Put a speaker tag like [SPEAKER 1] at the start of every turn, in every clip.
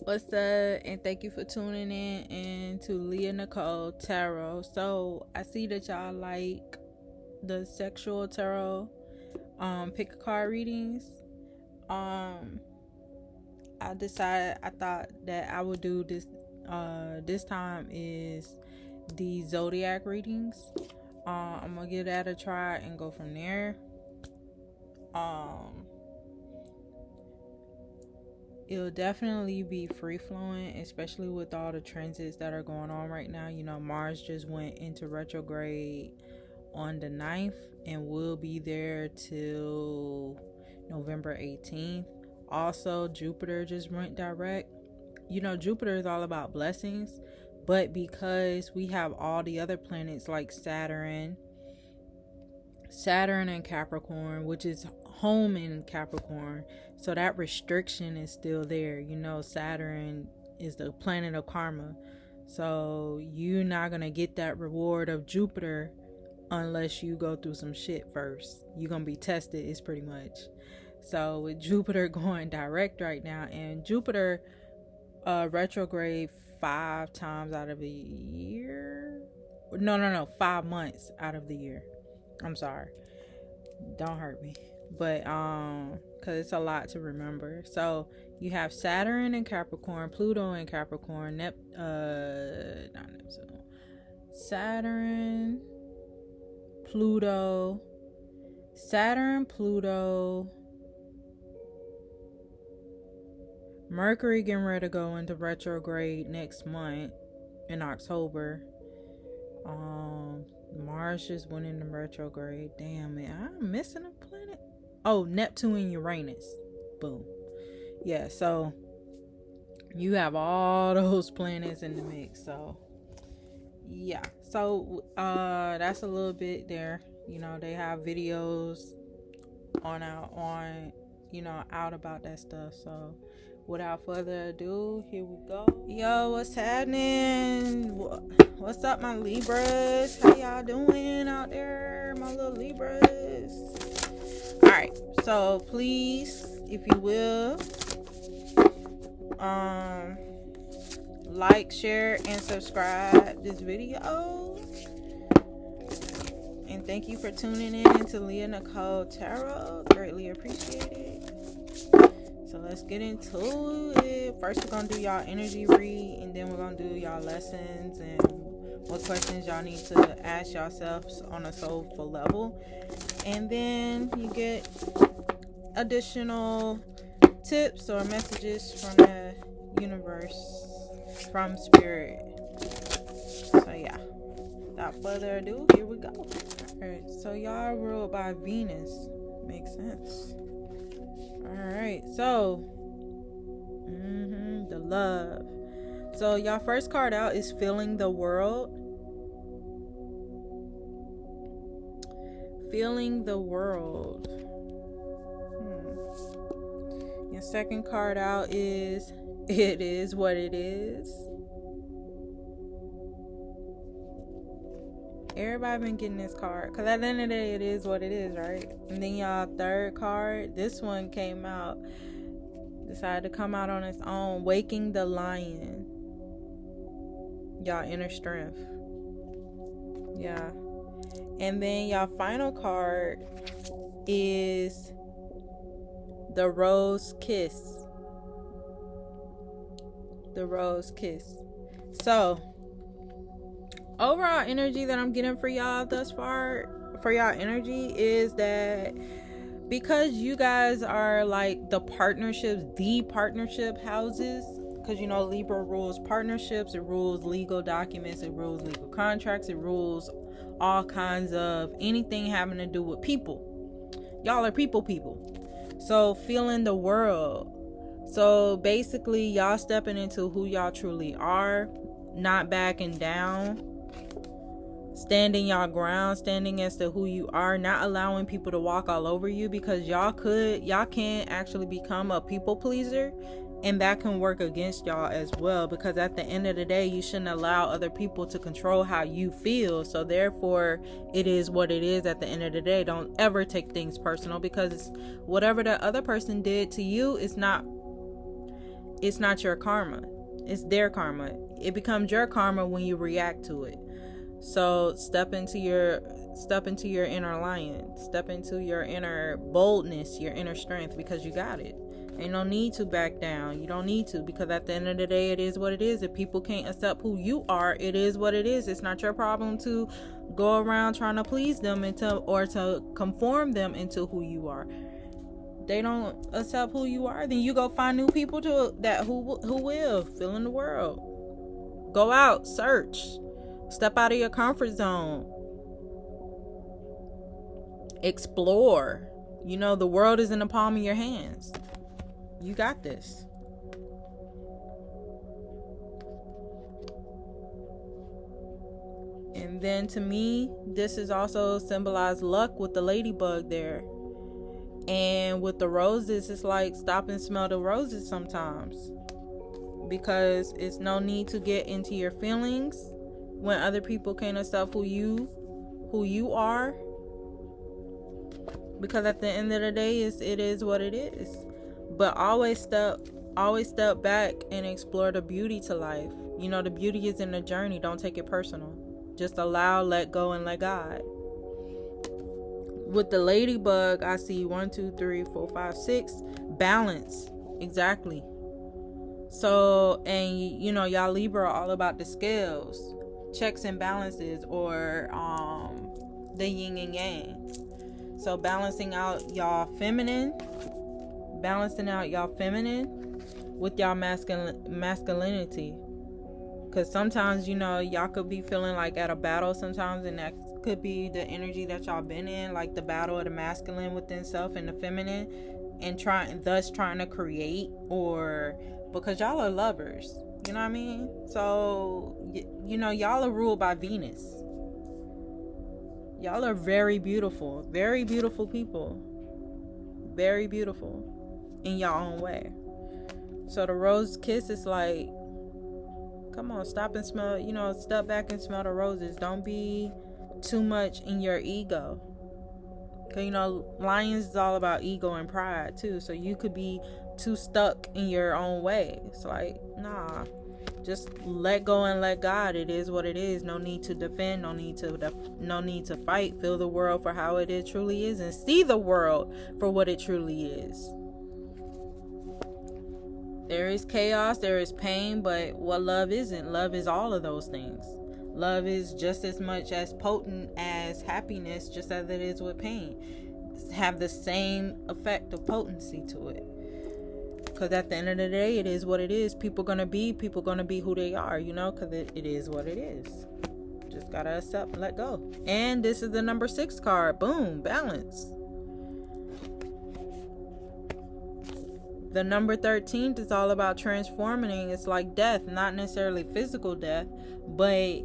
[SPEAKER 1] What's up? And thank you for tuning in and to Leah Nicole Tarot. So I see that y'all like the sexual tarot pick a card readings. I thought that I would do this time is the zodiac readings. I'm gonna give that a try and go from there. It'll definitely be free flowing, especially with all the transits that are going on right now. You know, Mars just went into retrograde on the 9th and will be there till November 18th. Also, Jupiter just went direct. You know, Jupiter is all about blessings, but because we have all the other planets like Saturn and Capricorn, which is home in Capricorn, so that restriction is still there. You know, Saturn is the planet of karma, so you're not gonna get that reward of Jupiter unless you go through some shit first. You're gonna be tested, is pretty much. So with Jupiter going direct right now, and Jupiter retrograde 5 times out of the year. No, 5 months out of the year. I'm sorry, don't hurt me, but because it's a lot to remember. So you have Saturn in Capricorn, Pluto in Capricorn, Saturn, Pluto, Mercury getting ready to go into retrograde next month in October. Mars just went into retrograde. Damn it, I'm missing a planet. Oh, Neptune and Uranus. Boom. Yeah, so you have all those planets in the mix. So yeah, so that's a little bit there. You know, they have videos out about that stuff. So without further ado, here we go. Yo, what's happening? What's up, my Libras? How y'all doing out there, my little Libras? Alright, so please, if you will, like, share, and subscribe this video. And thank you for tuning in to Leah Nicole Tarot. Greatly appreciated. So let's get into it. First, we're going to do y'all energy read, and then we're going to do y'all lessons and what questions y'all need to ask yourselves on a soulful level. And then you get additional tips or messages from the universe, from spirit. So yeah, without further ado, here we go. Alright, so y'all ruled by Venus. Makes sense. Alright, so the love. So y'all first card out is Feeling the World. Feeling the World. Your second card out is It Is What It Is. Everybody been getting this card, because at the end of the day, it is what it is, right? And then y'all third card, this one came out, decided to come out on its own. Waking the Lion. Y'all inner strength. Yeah. And then y'all final card is the Rose Kiss. The Rose Kiss. So overall energy that I'm getting for y'all thus far, for y'all energy, is that because you guys are like the partnership houses, because you know Libra rules partnerships, it rules legal documents, it rules legal contracts, it rules all kinds of anything having to do with people. Y'all are people. So feeling the world. So basically y'all stepping into who y'all truly are, not backing down, standing y'all ground, standing as to who you are, not allowing people to walk all over you, because y'all can actually become a people pleaser, and that can work against y'all as well, because at the end of the day, you shouldn't allow other people to control how you feel. So therefore, it is what it is at the end of the day. Don't ever take things personal, because whatever the other person did to you is not it's not your karma. It's their karma. It becomes your karma when you react to it. So step into your inner lion. Step into your inner boldness, your inner strength, because you got it. Ain't no need to back down. You don't need to, because at the end of the day, it is what it is. If people can't accept who you are, it is what it is. It's not your problem to go around trying to please them or to conform them into who you are. They don't accept who you are, then you go find new people who will fill in the world. Go out, search, step out of your comfort zone, explore. You know, the world is in the palm of your hands. You got this. And then to me, this is also symbolized luck with the ladybug there. And with the roses, it's like stop and smell the roses sometimes, because it's no need to get into your feelings when other people can't accept who you are, because at the end of the day, it is what it is. But always step back and explore the beauty to life. You know, the beauty is in the journey. Don't take it personal. Just allow, let go, and let God. With the ladybug, I see 1, 2, 3, 4, 5, 6. Balance. Exactly. So, and you know, y'all Libra are all about the scales, checks and balances, or the yin and yang. So balancing out y'all feminine with y'all masculinity. Because sometimes, you know, y'all could be feeling like at a battle sometimes, and that could be the energy that y'all been in, like the battle of the masculine within self and the feminine, and trying to create, or because y'all are lovers, you know what I mean? So, you know, y'all are ruled by Venus. Y'all are very beautiful people, very beautiful in y'all own way. So the rose kiss is like, come on, stop and smell, you know, step back and smell the roses. Don't be too much in your ego. Because, you know, lions is all about ego and pride too. So you could be too stuck in your own way. It's like, nah, just let go and let God. It is what it is. No need to defend. No need to fight. Feel the world for how it truly is, and see the world for what it truly is. There is chaos, there is pain, but what love isn't. Love is all of those things. Love is just as much as potent as happiness, just as it is with pain. Have the same effect of potency to it. Because at the end of the day, it is what it is. People gonna be who they are, you know, because it is what it is. Just gotta accept and let go. And this is the number 6 card. Boom, balance. The number 13 is all about transforming. It's like death, not necessarily physical death, but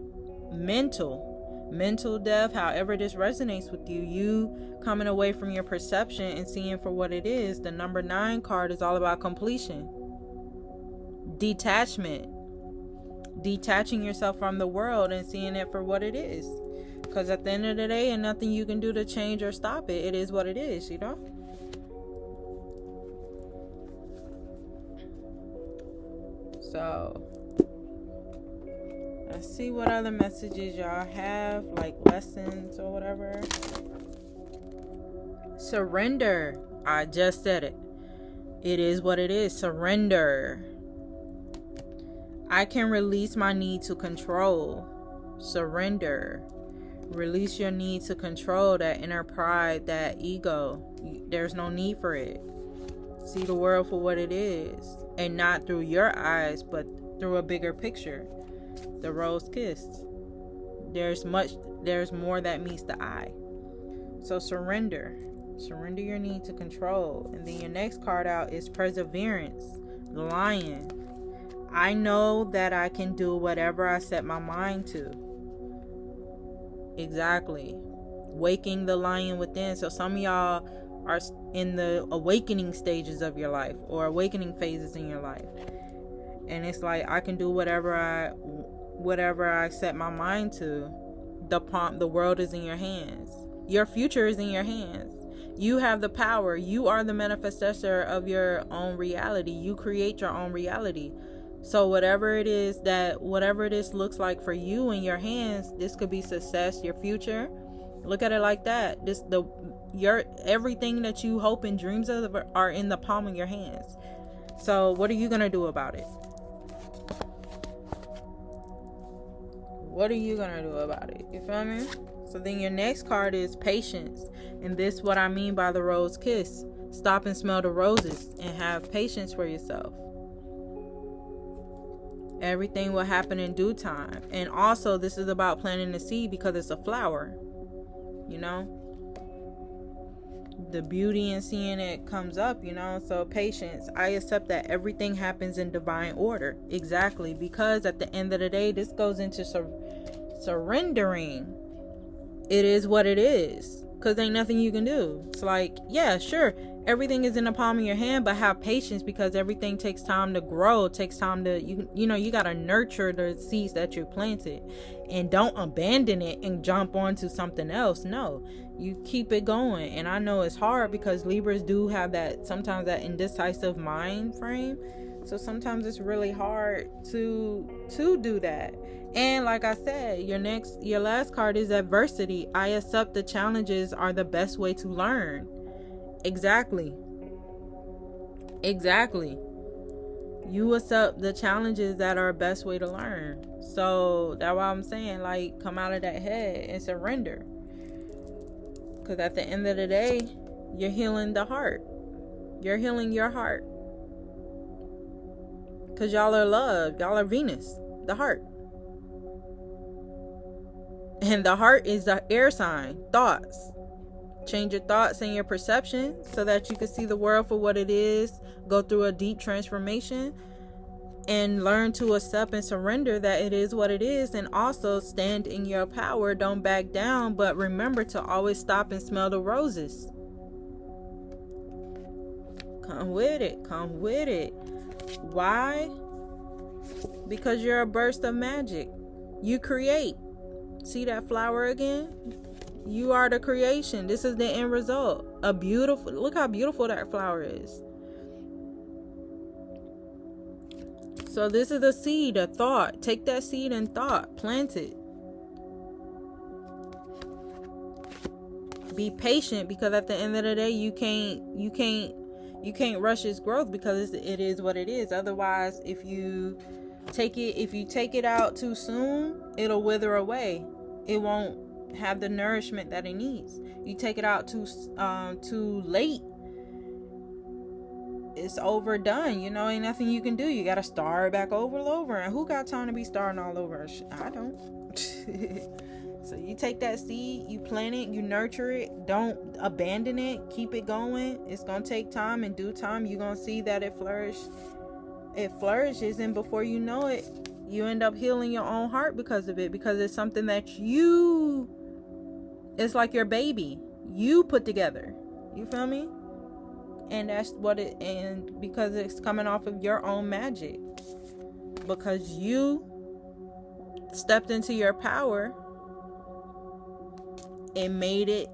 [SPEAKER 1] mental death. However this resonates with you coming away from your perception and seeing for what it is. The number 9 card is all about completion, detachment, detaching yourself from the world and seeing it for what it is. Because at the end of the day, and nothing you can do to change or stop it. It is what it is, you know. So let's see what other messages y'all have, like lessons or whatever. Surrender. I just said it. It is what it is. Surrender. I can release my need to control. Surrender. Release your need to control, that inner pride, that ego. There's no need for it. See the world for what it is, and not through your eyes, but through a bigger picture. The rose kiss. There's more that meets the eye. So surrender your need to control. And then your next card out is perseverance, the lion. I know that I can do whatever I set my mind to. Exactly. Waking the lion within. So some of y'all are in the awakening stages of your life, or awakening phases in your life, and it's like, I can do whatever I set my mind to. The world is in your hands. Your future is in your hands. You have the power. You are the manifestor of your own reality. You create your own reality. So whatever this looks like for you in your hands, this could be success, your future. Look at it like that. Your everything that you hope and dreams of are in the palm of your hands. So what are you gonna do about it? What are you gonna do about it? You feel me? So then your next card is patience. And this is what I mean by the rose kiss. Stop and smell the roses and have patience for yourself. Everything will happen in due time. And also this is about planting the seed because it's a flower. You know? The beauty in seeing it comes up, you know. So patience. I accept that everything happens in divine order. Exactly. Because at the end of the day, this goes into surrendering. It is what it is. Because ain't nothing you can do. It's like, yeah, sure, everything is in the palm of your hand, but have patience because everything takes time to grow. It takes time to, you got to nurture the seeds that you planted. And don't abandon it and jump onto something else. No, you keep it going. And I know it's hard because Libras do have sometimes that indecisive mind frame. So sometimes it's really hard to do that. And like I said, your last card is adversity. I accept the challenges are the best way to learn. Exactly. You accept the challenges that are best way to learn. So that's why I'm saying, like, come out of that head and surrender. Because at the end of the day, you're healing the heart. You're healing your heart. Because y'all are love. Y'all are Venus, the heart. And the heart is the air sign, thoughts. Change your thoughts and your perception so that you can see the world for what it is. Go through a deep transformation and learn to accept and surrender that it is what it is. And also stand in your power. Don't back down, but remember to always stop and smell the roses. Come with it. Why? Because you're a burst of magic. You create. See that flower again? You are the creation. This is the end result. Look how beautiful that flower is. So this is the seed, a thought. Take that seed and thought, plant it. Be patient because at the end of the day, you can't rush its growth because it is what it is. Otherwise, if you take it out too soon, it'll wither away. It won't have the nourishment that it needs. You take it out too late, it's overdone. Ain't nothing you can do. You gotta start back over. And who got time to be starting all over? I don't. So you take that seed, you plant it, you nurture it. Don't abandon it. Keep it going. It's gonna take time. In due time, you're gonna see that it flourishes, and before you know it, you end up healing your own heart because of it, because it's something that it's like your baby you put together. You feel me? And that's and because it's coming off of your own magic, because you stepped into your power and made it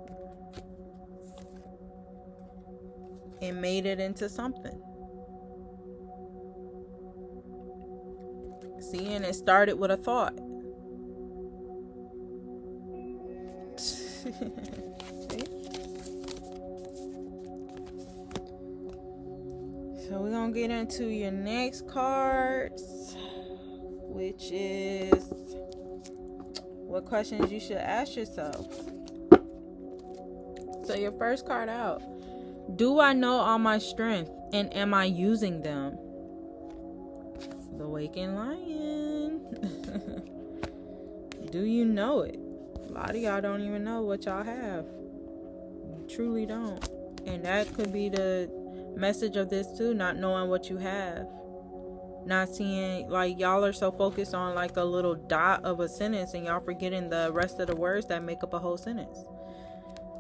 [SPEAKER 1] into something. See, and it started with a thought. So we're gonna get into your next cards, which is what questions you should ask yourself. So your first card out: do I know all my strength and am I using them? The Awakened Lion. Do you know it? A lot of y'all don't even know what y'all have. You truly don't. And that could be the message of this too, not knowing what you have. Not seeing, like, y'all are so focused on like a little dot of a sentence and y'all forgetting the rest of the words that make up a whole sentence.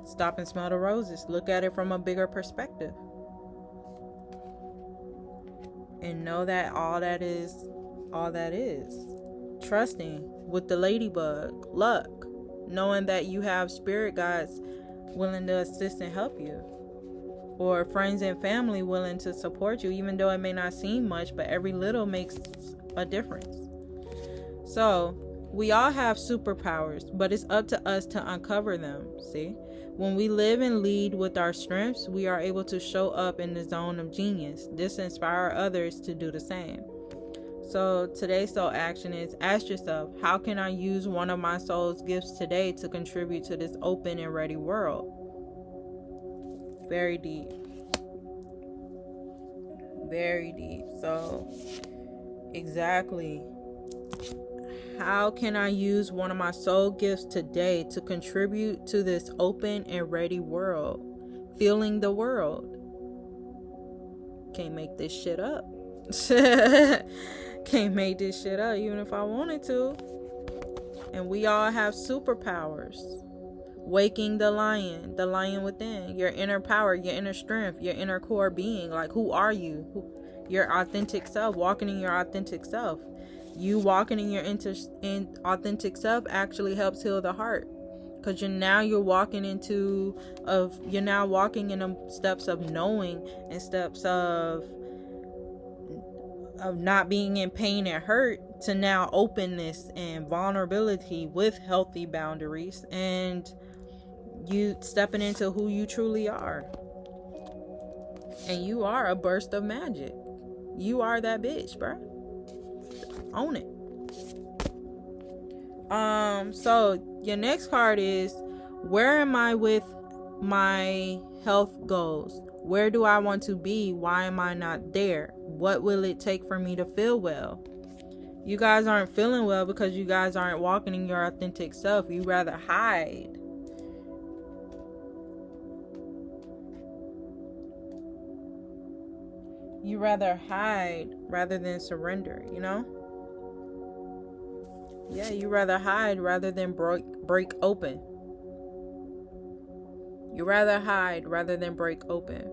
[SPEAKER 1] Stop and smell the roses. Look at it from a bigger perspective. And know that all that is. Trusting with the ladybug, luck, knowing that you have spirit guides willing to assist and help you, or friends and family willing to support you, even though it may not seem much, but every little makes a difference. So we all have superpowers, but it's up to us to uncover them. See, when we live and lead with our strengths, we are able to show up in the zone of genius. This inspires others to do the same. So today's soul action is, ask yourself, how can I use one of my soul's gifts today to contribute to this open and ready world? Very deep. Very deep. So exactly, how can I use one of my soul gifts today to contribute to this open and ready world? Feeling the world. Can't make this shit up. Can't make this shit up even if I wanted to. And we all have superpowers. Waking the lion within, your inner power, your inner strength, your inner core being. Like, who are you? Your authentic self, walking in your authentic self. You walking in your authentic self actually helps heal the heart, because you're walking in the steps of knowing and steps of not being in pain and hurt, to now openness and vulnerability with healthy boundaries, and you stepping into who you truly are. And you are a burst of magic. You are that bitch, bro. Own it. So your next card is, where am I with my health goals? Where do I want to be? Why am I not there? What will it take for me to feel well? You guys aren't feeling well because you guys aren't walking in your authentic self. You rather hide. You rather hide rather than surrender, you know? Yeah, you rather hide rather than break open. You rather hide rather than break open.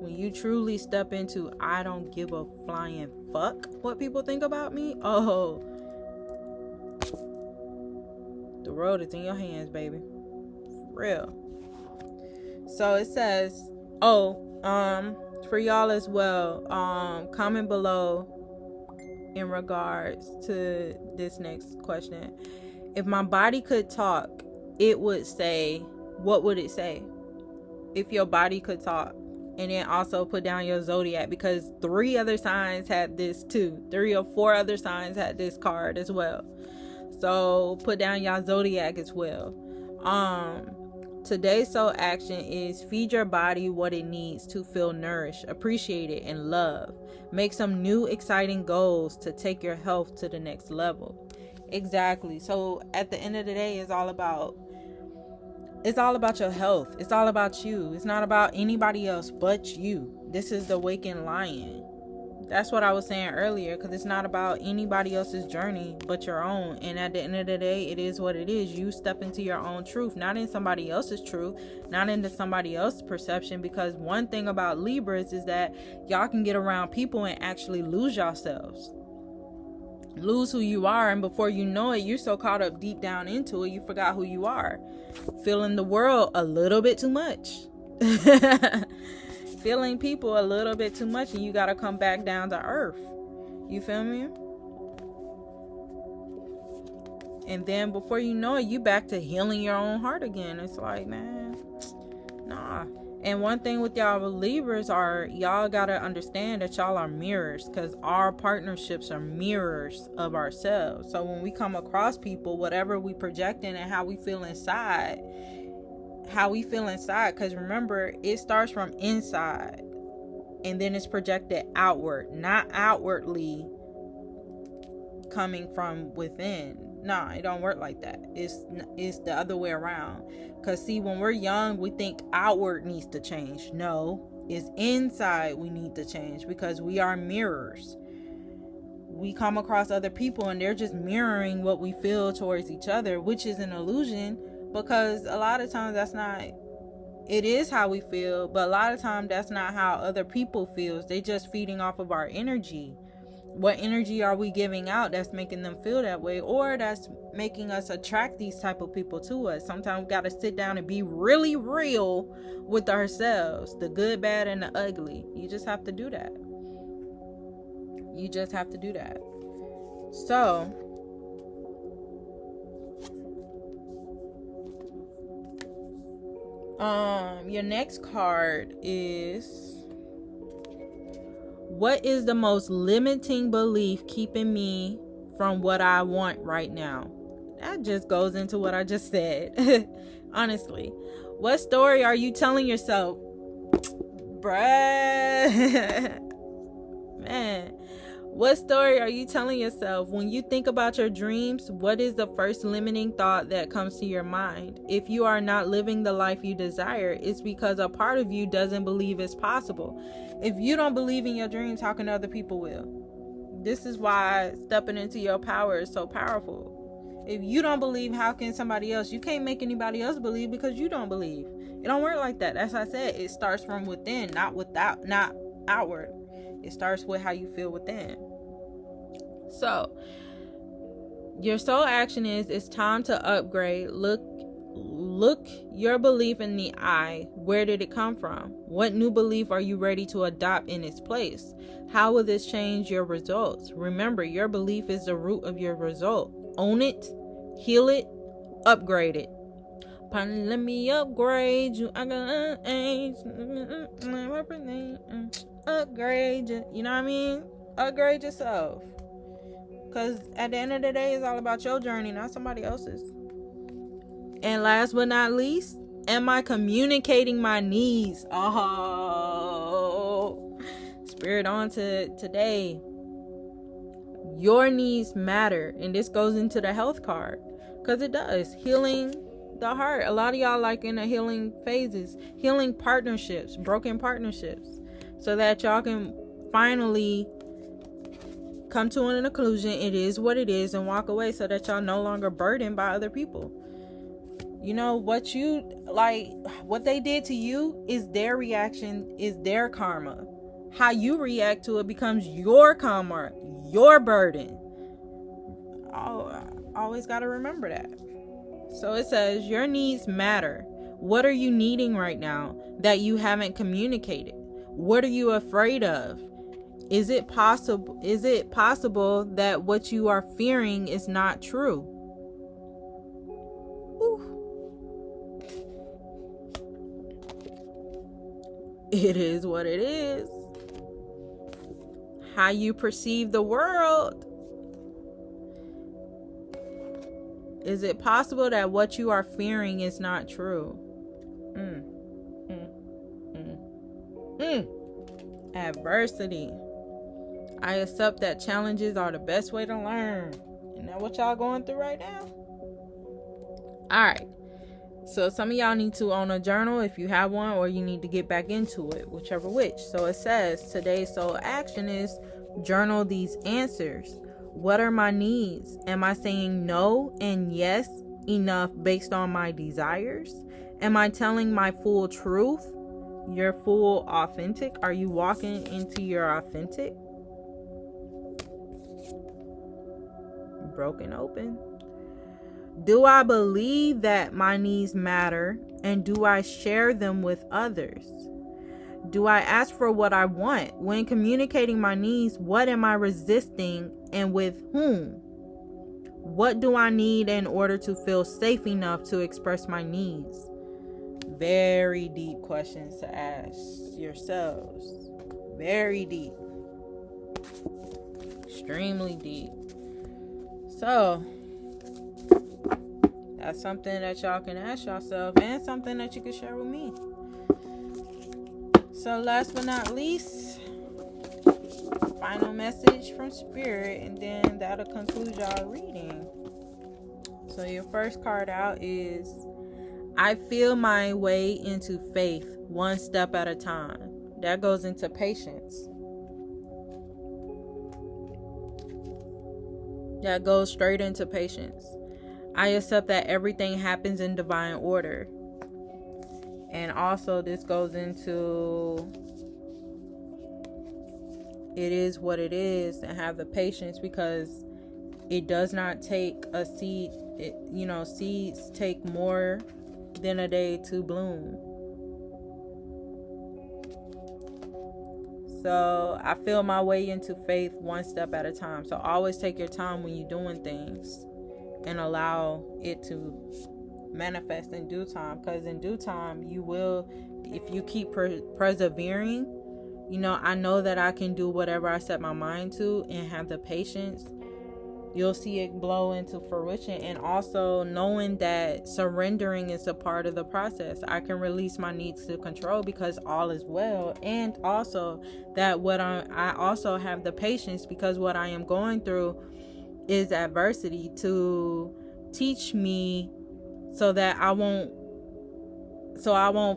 [SPEAKER 1] When you truly step into, I don't give a flying fuck what people think about me. Oh, the road is in your hands, baby. For real. So it says, for y'all as well, comment below in regards to this next question. If my body could talk, it would say, what would it say? If your body could talk. And then also put down your zodiac, because 3 other signs had this too. 3 or 4 other signs had this card as well. So put down your zodiac as well. Today's soul action is, feed your body what it needs to feel nourished, appreciated, and loved. Make some new exciting goals to take your health to the next level. Exactly. So at the end of the day, it's all about your health. It's all about you. It's not about anybody else but you. This is the awakened lion. That's what I was saying earlier, because it's not about anybody else's journey but your own. And at the end of the day, it is what it is. You step into your own truth, not in somebody else's truth, not into somebody else's perception. Because one thing about Libras is that y'all can get around people and actually lose yourselves. Lose who you are, and before you know it, you're so caught up deep down into it, you forgot who you are. Feeling the world a little bit too much. Feeling people a little bit too much, and you got to come back down to earth. You feel me? And then before you know it, you back to healing your own heart again. It's like, man, nah. And one thing with y'all Libras are, y'all got to understand that y'all are mirrors, because our partnerships are mirrors of ourselves. So when we come across people, whatever we projecting and how we feel inside, because remember, it starts from inside and then it's projected outward, not outwardly coming from within. Nah, it don't work like that. It's the other way around. Because see, when we're young, we think outward needs to change. No, it's inside we need to change, because we are mirrors. We come across other people and they're just mirroring what we feel towards each other, which is an illusion, because a lot of times it is how we feel, but a lot of times that's not how other people feels. They just feeding off of our energy. What energy are we giving out that's making them feel that way, or that's making us attract these type of people to us? Sometimes we got to sit down and be really real with ourselves, the good, bad, and the ugly. You just have to do that. You just have to do that. So, your next card is, what is the most limiting belief keeping me from what I want right now? That just goes into what I just said. Honestly, what story are you telling yourself, bruh? Man, what story are you telling yourself? When you think about your dreams, what is the first limiting thought that comes to your mind? If you are not living the life you desire, it's because a part of you doesn't believe it's possible. If you don't believe in your dreams, how can other people will? This is why stepping into your power is so powerful. If you don't believe, how can somebody else? You can't make anybody else believe because you don't believe. It don't work like that. As I said, it starts from within, not outward. It starts with how you feel within. So, your soul action is, it's time to upgrade. Look your belief in the eye. Where did it come from? What new belief are you ready to adopt in its place? How will this change your results? Remember, your belief is the root of your result. Own it, heal it, upgrade it. Let me upgrade you. I got age. Upgrade you. You know what I mean? Upgrade yourself. Because at the end of the day, it's all about your journey, not somebody else's. And last but not least, am I communicating my needs? Oh, Spirit on to today. Your needs matter. And this goes into the health card. Because it does. Healing the heart. A lot of y'all like in the healing phases. Healing partnerships. Broken partnerships. So that y'all can finally come to an conclusion. It is what it is. And walk away so that y'all no longer burdened by other people. You know, what they did to you is their reaction, is their karma. How you react to it becomes your karma, your burden. Always got to remember that. So it says, your needs matter. What are you needing right now that you haven't communicated? What are you afraid of? Is it possible that what you are fearing is not true? It is what it is. How you perceive the world. Is it possible that what you are fearing is not true? Adversity. I accept that challenges are the best way to learn. Isn't that what y'all going through right now? Alright. So some of y'all need to own a journal if you have one, or you need to get back into it, whichever which. So it says today's soul action is journal these answers. What are my needs? Am I saying no and yes enough based on my desires? Am I telling my full truth? Your full authentic? Are you walking into your authentic? Broken open. Do I believe that my needs matter, and do I share them with others? Do I ask for what I want? When communicating my needs, what am I resisting and with whom? What do I need in order to feel safe enough to express my needs? Very deep questions to ask yourselves. Very deep. Extremely deep. So, that's something that y'all can ask yourself, and something that you can share with me. So last but not least, final message from Spirit, and then that'll conclude y'all reading. So your first card out is, I feel my way into faith one step at a time. That goes into patience. That goes straight into patience. I accept that everything happens in divine order. And also this goes into it is what it is, and have the patience, because it does not take a seed. Seeds take more than a day to bloom. So I feel my way into faith one step at a time. So always take your time when you're doing things and allow it to manifest in due time. Because in due time, you will, if you keep persevering, I know that I can do whatever I set my mind to and have the patience. You'll see it blow into fruition. And also knowing that surrendering is a part of the process. I can release my needs to control because all is well. And also that I also have the patience, because what I am going through is adversity to teach me so that I won't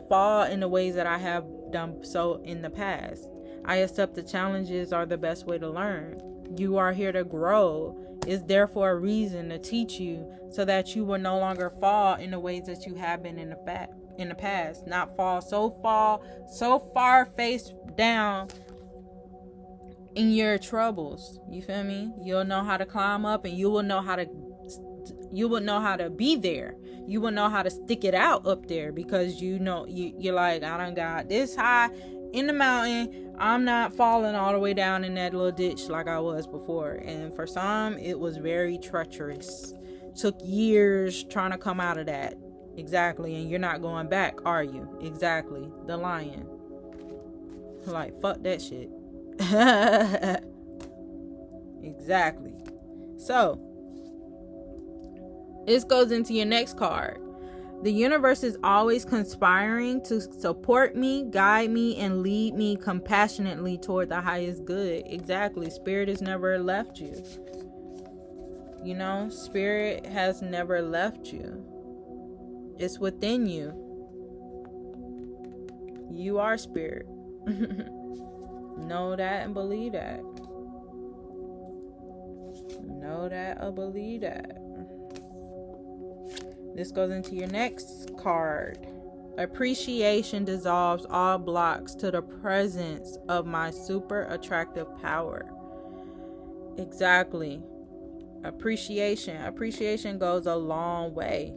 [SPEAKER 1] fall in the ways that I have done so in the past. I accept the challenges are the best way to learn. You are here to grow. Is there for a reason, to teach you so that you will no longer fall in the ways that you have been in the past. Not fall so far face down in your troubles. You feel me? You'll know how to climb up, and you will know how to be there. You will know how to stick it out up there, because you're like, I done got this high in the mountain. I'm not falling all the way down in that little ditch like I was before. And for some, it was very treacherous. Took years trying to come out of that. Exactly. And you're not going back, are you? Exactly. The lion. Like, fuck that shit. Exactly. So this goes into your next card. The universe is always conspiring to support me, guide me, and lead me compassionately toward the highest good. Exactly. Spirit has never left you. Spirit has never left you. It's within you. You are spirit. Know that and believe that. Know that or believe that. This goes into your next card. Appreciation dissolves all blocks to the presence of my super attractive power. Exactly. Appreciation goes a long way.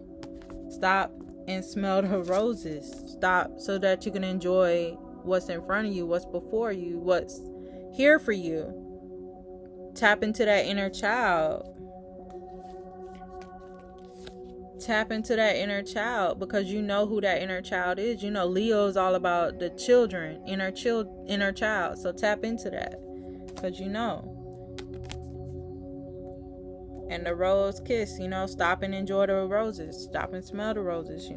[SPEAKER 1] Stop and smell the roses. Stop so that you can enjoy what's in front of you, what's before you, what's here for you. Tap into that inner child. Tap into that inner child, because you know who that inner child is. Leo is all about the children, inner child. So tap into that, because And the rose kiss, stop and enjoy the roses. Stop and smell the roses,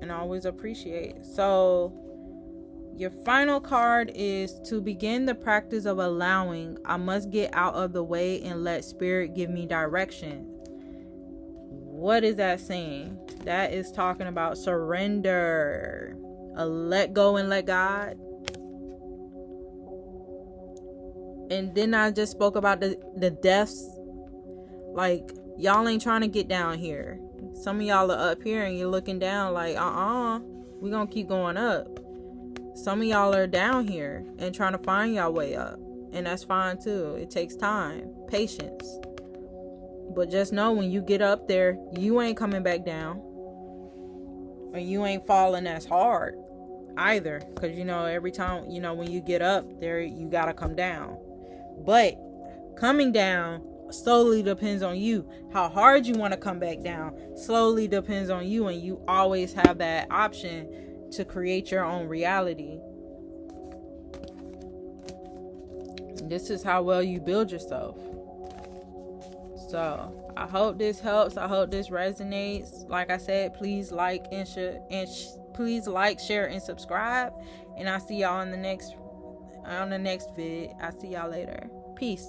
[SPEAKER 1] and always appreciate. So your final card is to begin the practice of allowing. I must get out of the way and let spirit give me direction. What is that saying? That is talking about surrender. Let go and let God. And then I just spoke about the deaths. Like, y'all ain't trying to get down here. Some of y'all are up here and you're looking down like, we're going to keep going up. Some of y'all are down here and trying to find y'all way up. And that's fine too. It takes time, patience. But just know, when you get up there, you ain't coming back down. And you ain't falling as hard either. Because, every time, when you get up there, you got to come down. But coming down solely depends on you. How hard you want to come back down slowly depends on you. And you always have that option to create your own reality. This is how well you build yourself. So I hope this helps. I hope this resonates. Like I said, please like and share, share, and subscribe. And I'll see y'all on the next vid. I'll see y'all later. Peace.